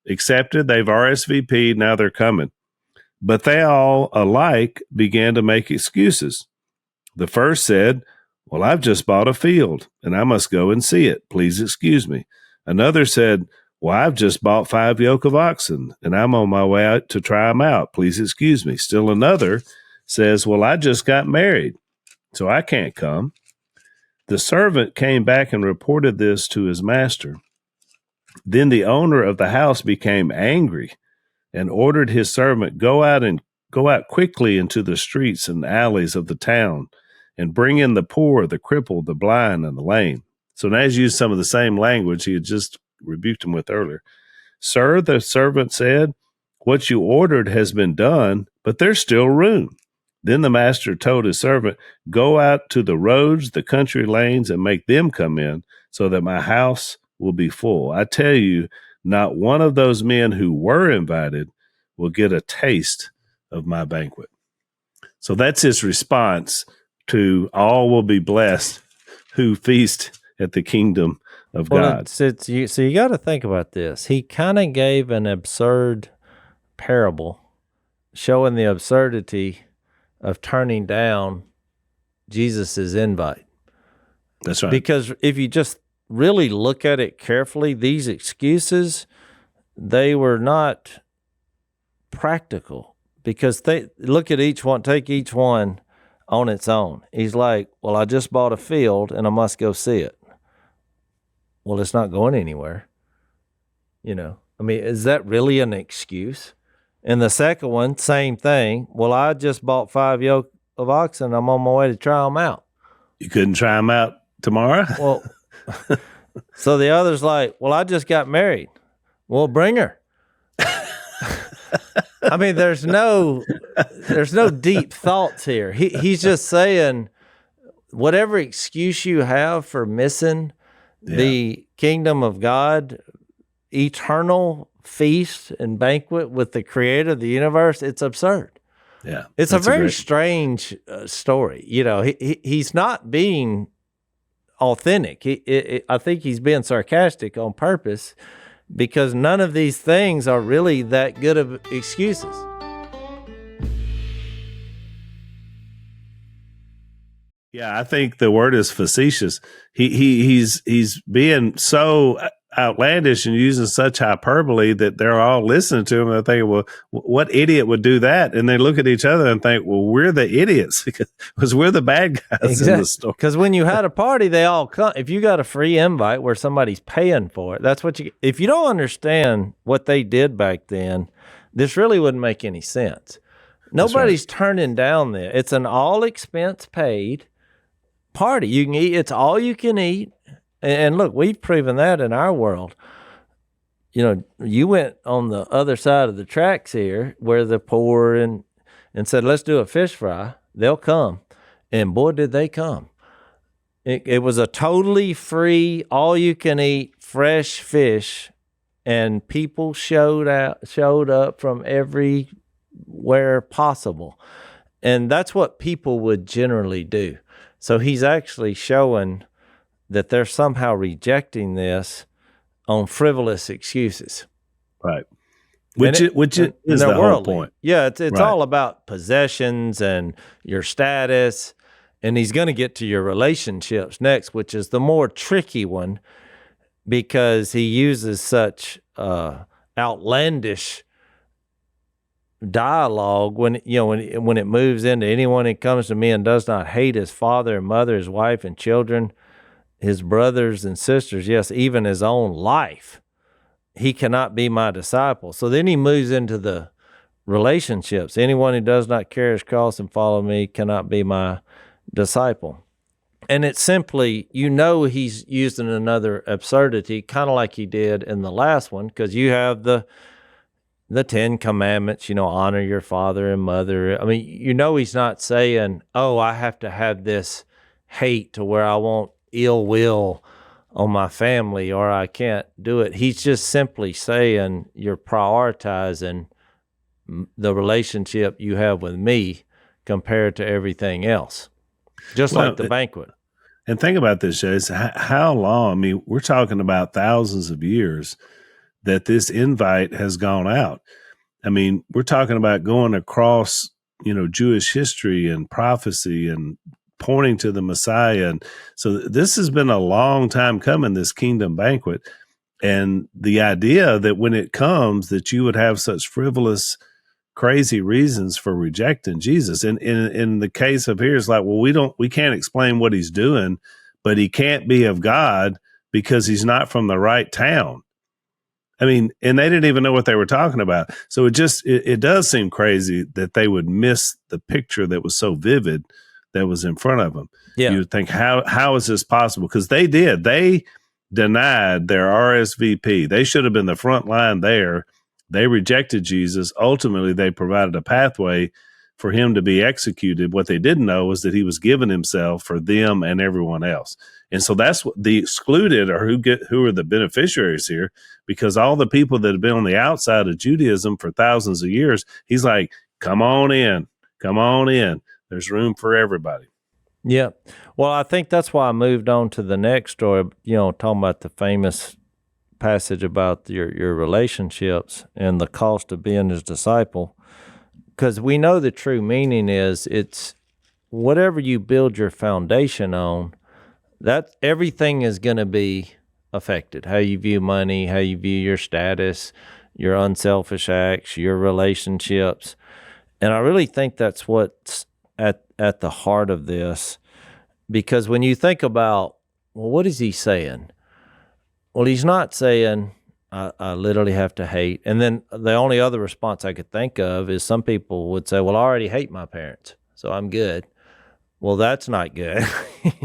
Speaker 4: accepted, they've RSVP'd, now they're coming. But they all alike began to make excuses. The first said, well, I've just bought a field and I must go and see it. Please excuse me. Another said, well, I've just bought 5 yoke of oxen and I'm on my way out to try them out. Please excuse me. Still another says, well, I just got married, so I can't come. The servant came back and reported this to his master. Then the owner of the house became angry and ordered his servant, go out quickly into the streets and alleys of the town and bring in the poor, the crippled, the blind, and the lame. So now he's used some of the same language he had just rebuked him with earlier. Sir, the servant said, what you ordered has been done, but there's still room. Then the master told his servant, go out to the roads, the country lanes, and make them come in, so that my house will be full. I tell you, not one of those men who were invited will get a taste of my banquet. So that's his response to all will be blessed who feast at the kingdom of God.
Speaker 5: So you got to think about this. He kind of gave an absurd parable showing the absurdity of turning down Jesus's invite.
Speaker 4: That's right.
Speaker 5: Because if you just really look at it carefully, these excuses, they were not practical, because they look at each one, take each one on its own. He's like, well, I just bought a field and I must go see it. Well, it's not going anywhere. I mean, is that really an excuse? And the second one, same thing. Well, I just bought 5 yoke of oxen. I'm on my way to try them out.
Speaker 4: You couldn't try them out tomorrow?
Speaker 5: Well, so the other's like, well, I just got married. Well, bring her. I mean, there's no deep thoughts here. He's just saying, whatever excuse you have for missing the kingdom of God, eternal feast and banquet with the creator of the universe, it's absurd.
Speaker 4: Yeah.
Speaker 5: It's a very strange story. He's not being authentic. I think he's being sarcastic on purpose, because none of these things are really that good of excuses.
Speaker 4: Yeah, I think the word is facetious. He's being so outlandish and using such hyperbole that they're all listening to him and they're thinking, well, what idiot would do that? And they look at each other and think, well, we're the idiots because we're the bad guys in the story.
Speaker 5: Because when you had a party, they all come. If you got a free invite where somebody's paying for it, that's what you. If you don't understand what they did back then, this really wouldn't make any sense. Nobody's turning down there. It's an all expense paid party. You can eat. It's all you can eat. And look, we've proven that in our world. You went on the other side of the tracks here where the poor and said, let's do a fish fry. They'll come. And boy, did they come. It was a totally free, all you can eat, fresh fish. And people showed up from everywhere possible. And that's what people would generally do. So he's actually showing that they're somehow rejecting this on frivolous excuses.
Speaker 4: Right. Which is the whole point.
Speaker 5: Yeah, it's
Speaker 4: Right.
Speaker 5: all about possessions and your status. And he's going to get to your relationships next, which is the more tricky one, because he uses such outlandish dialogue when it moves into anyone that comes to me and does not hate his father and mother, his wife and children, his brothers and sisters, yes, even his own life, he cannot be my disciple. So then he moves into the relationships. Anyone who does not carry his cross and follow me cannot be my disciple. And it's simply, he's using another absurdity, kind of like he did in the last one, because you have the 10 commandments, honor your father and mother. I mean, he's not saying, oh, I have to have this hate to where I want ill will on my family or I can't do it. He's just simply saying you're prioritizing the relationship you have with me compared to everything else, just like the banquet.
Speaker 4: And think about this, Jase. How long? I mean, we're talking about thousands of years that this invite has gone out. I mean, we're talking about going across, Jewish history and prophecy and pointing to the Messiah. And so this has been a long time coming, this kingdom banquet. And the idea that when it comes, that you would have such frivolous, crazy reasons for rejecting Jesus. And in the case of here, it's like, well, we can't explain what he's doing, but he can't be of God because he's not from the right town. I mean, and they didn't even know what they were talking about. So it does seem crazy that they would miss the picture that was so vivid that was in front of them.
Speaker 5: Yeah.
Speaker 4: You would think, how is this possible? Because they denied their RSVP. They should have been the front line there. They rejected Jesus. Ultimately, they provided a pathway for him to be executed. What they didn't know was that he was giving himself for them and everyone else. And so that's what the excluded are who are the beneficiaries here, because all the people that have been on the outside of Judaism for thousands of years, he's like, come on in. There's room for everybody.
Speaker 5: Yeah. Well, I think that's why I moved on to the next story, talking about the famous passage about your relationships and the cost of being his disciple. Because we know the true meaning is it's whatever you build your foundation on, that everything is going to be affected. How you view money, how you view your status, your unselfish acts, your relationships. And I really think that's what's at the heart of this. Because when you think about, well, what is he saying? Well, he's not saying, I literally have to hate. And then the only other response I could think of is some people would say, well, I already hate my parents, so I'm good. Well, that's not good.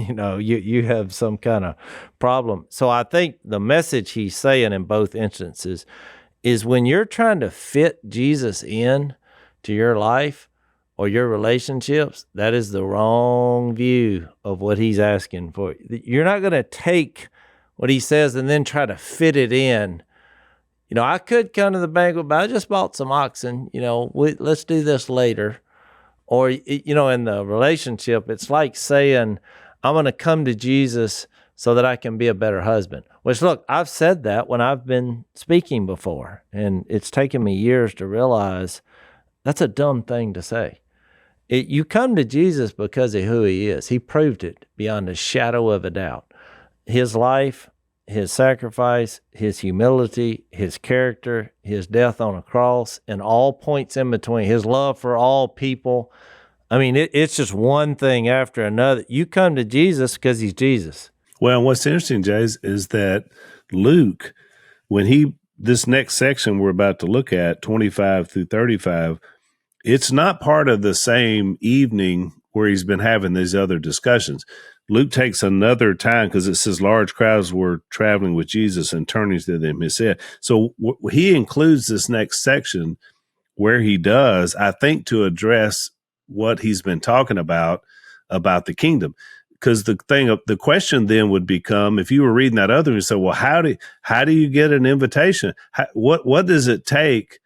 Speaker 5: You have some kind of problem. So I think the message he's saying in both instances is when you're trying to fit Jesus in to your life or your relationships, that is the wrong view of what he's asking for. You're not going to take what he says and then try to fit it in. I could come to the banquet, but I just bought some oxen. Let's do this later. Or, in the relationship, it's like saying, I'm going to come to Jesus so that I can be a better husband. Which, look, I've said that when I've been speaking before, and it's taken me years to realize that's a dumb thing to say. You come to Jesus because of who he is. He proved it beyond a shadow of a doubt. His life, his sacrifice, his humility, his character, his death on a cross, and all points in between, his love for all people. I mean, it's just one thing after another. You come to Jesus because he's Jesus.
Speaker 4: Well, what's interesting, Jays, is that Luke, this next section we're about to look at, 25 through 35, it's not part of the same evening where he's been having these other discussions. Luke takes another time because it says large crowds were traveling with Jesus and turning to them, he said. So he includes this next section where he does, I think, to address what he's been talking about the kingdom. Because the question then would become, if you were reading that other, you say, well, how do you get an invitation? What does it take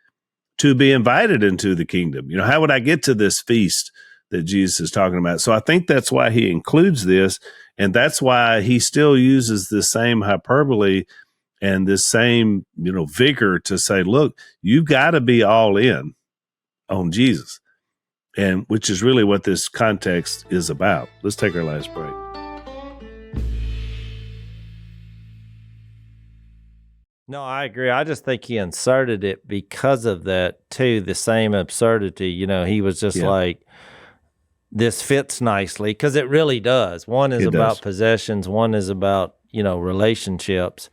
Speaker 4: to be invited into the kingdom? How would I get to this feast that Jesus is talking about? So I think that's why he includes this, and that's why he still uses the same hyperbole and this same, vigor to say, look, you've got to be all in on Jesus, and which is really what this context is about. Let's take our last break.
Speaker 5: No, I agree. I just think he inserted it because of that too, the same absurdity. He was just like, this fits nicely, because it really does. One is about possessions, one is about, relationships.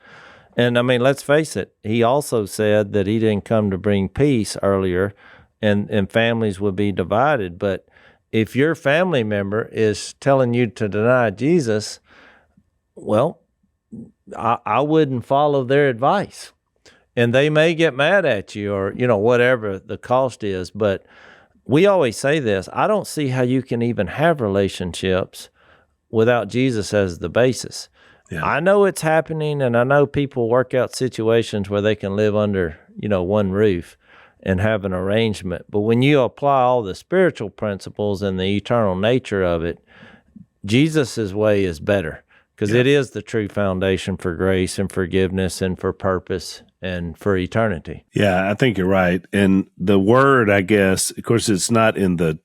Speaker 5: And I mean, let's face it, he also said that he didn't come to bring peace earlier, and families would be divided. But if your family member is telling you to deny Jesus, well, I wouldn't follow their advice. And they may get mad at you, or, whatever the cost is. But we always say this, I don't see how you can even have relationships without Jesus as the basis. Yeah. I know it's happening, and I know people work out situations where they can live under, one roof and have an arrangement. But when you apply all the spiritual principles and the eternal nature of it, Jesus's way is better, because it is the true foundation for grace and forgiveness and for purpose and for eternity.
Speaker 4: Yeah, I think you're right. And the word, I guess, of course, it's not in it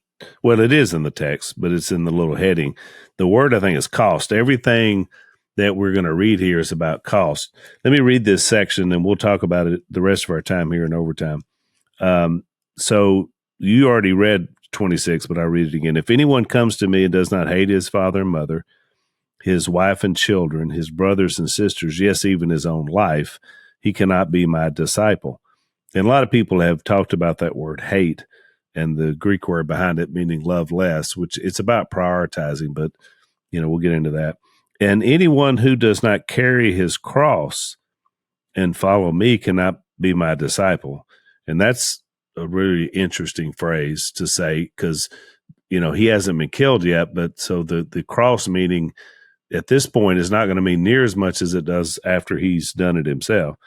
Speaker 4: is in the text, but it's in the little heading. The word, I think, is cost. Everything that we're going to read here is about cost. Let me read this section, and we'll talk about it the rest of our time here in overtime. So you already read 26, but I'll read it again. If anyone comes to me and does not hate his father and mother, his wife and children, his brothers and sisters, yes, even his own life, he cannot be my disciple. And a lot of people have talked about that word hate and the Greek word behind it meaning love less, which it's about prioritizing, but, we'll get into that. And anyone who does not carry his cross and follow me cannot be my disciple. And that's a really interesting phrase to say, because, he hasn't been killed yet, but so the cross meaning at this point is not going to mean near as much as it does after he's done it himself.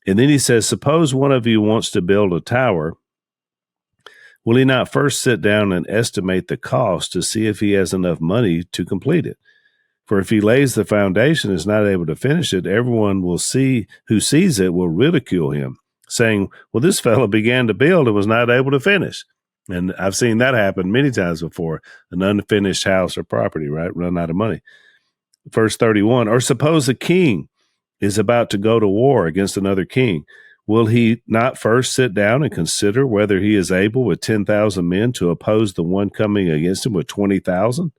Speaker 4: And then he says, suppose one of you wants to build a tower. Will he not first sit down and estimate the cost to see if he has enough money to complete it? For if he lays the foundation and is not able to finish it, everyone who sees it will ridicule him, saying, well, this fellow began to build and was not able to finish. And I've seen that happen many times before, an unfinished house or property, right? Run out of money. Verse 31, or suppose a king is about to go to war against another king. Will he not first sit down and consider whether he is able with 10,000 men to oppose the one coming against him with 20,000?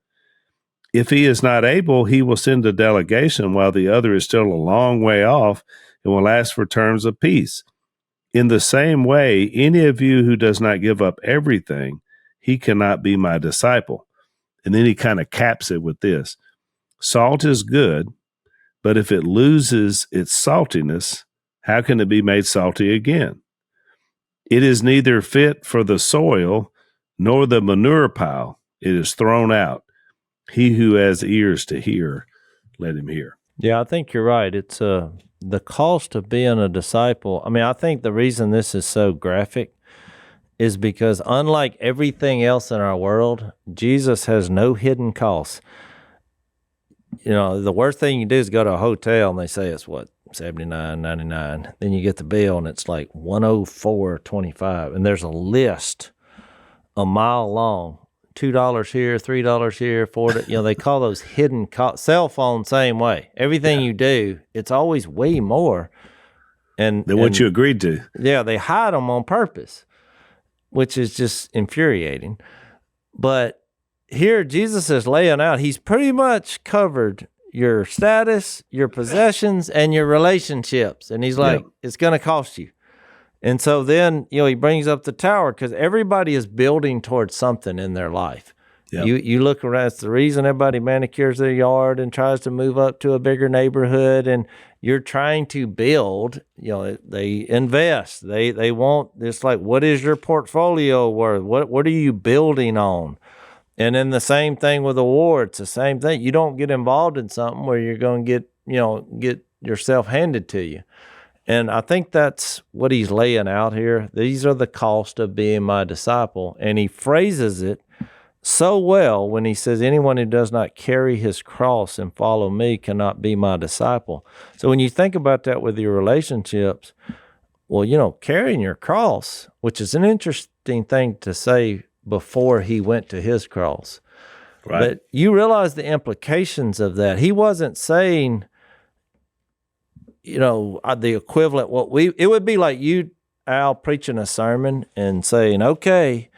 Speaker 4: If he is not able, he will send a delegation while the other is still a long way off and will ask for terms of peace. In the same way, any of you who does not give up everything, he cannot be my disciple. And then he kind of caps it with this. Salt is good, but if it loses its saltiness, how can it be made salty again? It is neither fit for the soil nor the manure pile. It is thrown out. He who has ears to hear, let him hear.
Speaker 5: Yeah, I think you're right. It's the cost of being a disciple. I mean, I think the reason this is so graphic is because unlike everything else in our world, Jesus has no hidden costs. The worst thing you do is go to a hotel and they say it's what, $79.99. Then you get the bill and it's like $104.25, and there's a list a mile long. $2 here, $3 here, $4. They call those hidden costs. Cell phone, same way. Everything you do, it's always way more.
Speaker 4: Than what you agreed to.
Speaker 5: Yeah, they hide them on purpose, which is just infuriating. But here, Jesus is laying out, he's pretty much covered your status, your possessions, and your relationships. And he's like, it's going to cost you. And so then, he brings up the tower, because everybody is building towards something in their life. Yep. You look around, it's the reason everybody manicures their yard and tries to move up to a bigger neighborhood, and you're trying to build, they invest. They want, it's like, what is your portfolio worth? What are you building on? And then the same thing with a war, it's the same thing. You don't get involved in something where you're going to get yourself handed to you. And I think that's what he's laying out here. These are the cost of being my disciple. And he phrases it so well when he says, anyone who does not carry his cross and follow me cannot be my disciple. So when you think about that with your relationships, well, carrying your cross, which is an interesting thing to say before he went to his cross. Right. But you realize the implications of that. He wasn't saying, the equivalent, it would be like you, Al, preaching a sermon and saying, okay,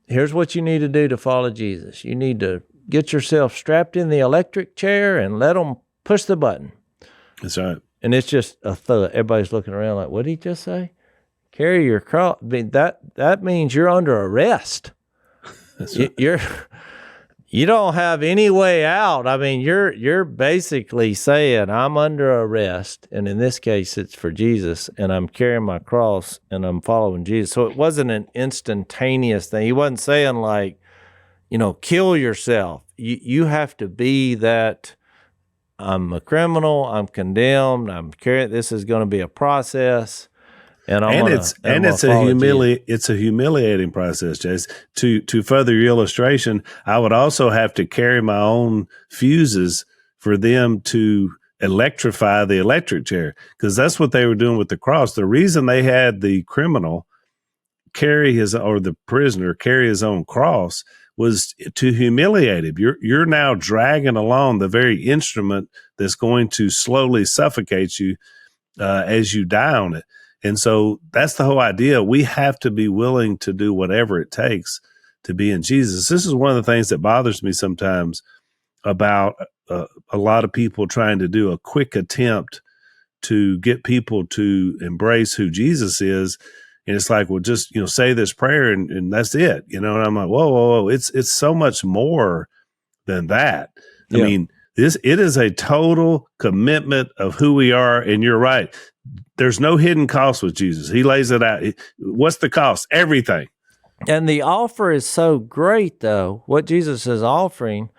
Speaker 5: here's what you need to do to follow Jesus. You need to get yourself strapped in the electric chair and let them push the button.
Speaker 4: That's right. And
Speaker 5: it's just a thud. Everybody's looking around like, what did he just say? Carry your cross. I mean, that means you're under arrest.
Speaker 4: That's right.
Speaker 5: You don't have any way out. I mean, you're basically saying, I'm under arrest, and in this case, it's for Jesus, and I'm carrying my cross, and I'm following Jesus. So it wasn't an instantaneous thing. He wasn't saying like, kill yourself. You have to be that. I'm a criminal. I'm condemned. This is going to be a process. It's a humiliating process, Jase. To further your illustration, I would also have to carry my own fuses for them to electrify the electric chair, because that's what they were doing with the cross. The reason they had the criminal the prisoner carry his own cross was to humiliate him. You're now dragging along the very instrument that's going to slowly suffocate you as you die on it. And so that's the whole idea. We have to be willing to do whatever it takes to be in Jesus. This is one of the things that bothers me sometimes about a lot of people trying to do a quick attempt to get people to embrace who Jesus is. And it's like, well, just, say this prayer and that's it, and I'm like, whoa. It's so much more than that. Yeah. I mean, it is a total commitment of who we are. And you're right. There's no hidden cost with Jesus. He lays it out. What's the cost? Everything. And the offer is so great, though. What Jesus is offering,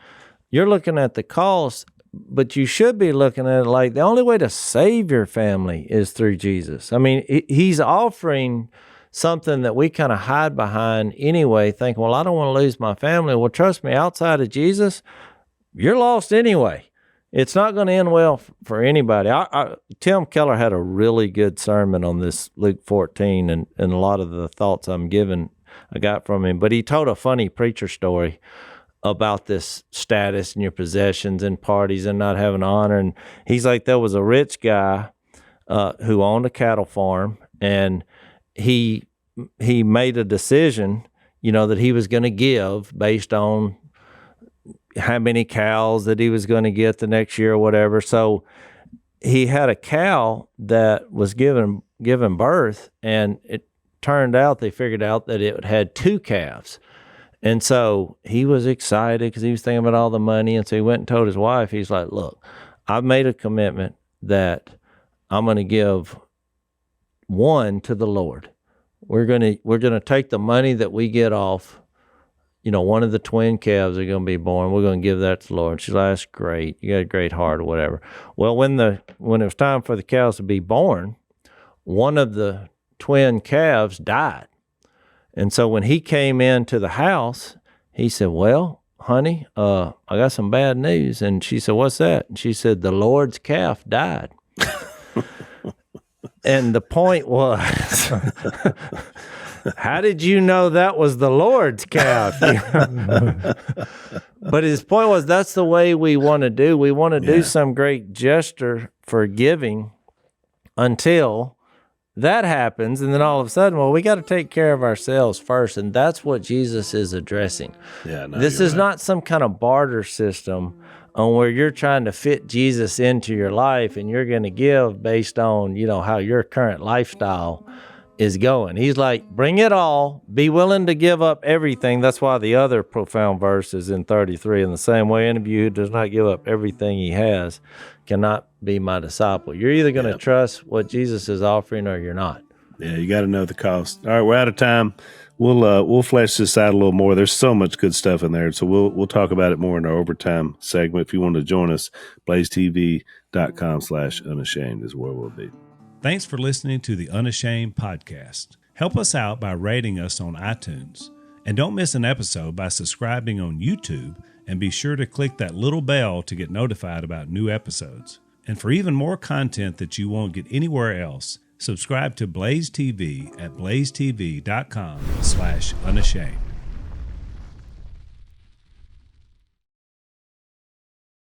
Speaker 5: you're looking at the cost, but you should be looking at it like the only way to save your family is through Jesus. I mean, he's offering something that we kind of hide behind anyway, thinking, well, I don't want to lose my family. Well, trust me, outside of Jesus, you're lost anyway. It's not going to end well for anybody. Tim Keller had a really good sermon on this Luke 14, and a lot of the thoughts I got from him. But he told a funny preacher story about this status and your possessions and parties and not having honor. And he's like, there was a rich guy who owned a cattle farm, and he made a decision, that he was going to give based on how many cows that he was going to get the next year or whatever. So he had a cow that was given birth, and it turned out, they figured out that it had 2 calves. And so he was excited because he was thinking about all the money. And so he went and told his wife, he's like, look, I've made a commitment that I'm going to give one to the Lord. We're going to take the money that we get off, one of the twin calves are going to be born. We're going to give that to the Lord. She's like, that's great. You got a great heart or whatever. Well, when it was time for the cows to be born, one of the twin calves died. And so when he came into the house, he said, well, honey, I got some bad news. And she said, what's that? And she said, the Lord's calf died. And the point was, how did you know that was the Lord's calf? But his point was, that's the way we want to do. We want to do some great gesture for giving until that happens. And then all of a sudden, well, we got to take care of ourselves first. And that's what Jesus is addressing. Yeah, no, this is not some kind of barter system on where you're trying to fit Jesus into your life and you're going to give based on, how your current lifestyle is going. He's like, bring it all, be willing to give up everything. That's why the other profound verse is in 33. In the same way, any of you who does not give up everything he has cannot be my disciple. You're either going to trust what Jesus is offering or you're not.
Speaker 4: Yeah, you got to know the cost. All right, we're out of time. We'll flesh this out a little more. There's so much good stuff in there. So we'll talk about it more in our overtime segment. If you want to join us, blazetv.com/unashamed is where we'll be.
Speaker 6: Thanks for listening to the Unashamed podcast. Help us out by rating us on iTunes.
Speaker 4: And don't miss an episode by subscribing on YouTube, and be sure to click that little bell to get notified about new episodes. And for even more content that you won't get anywhere else, subscribe to Blaze TV at blazetv.com/unashamed.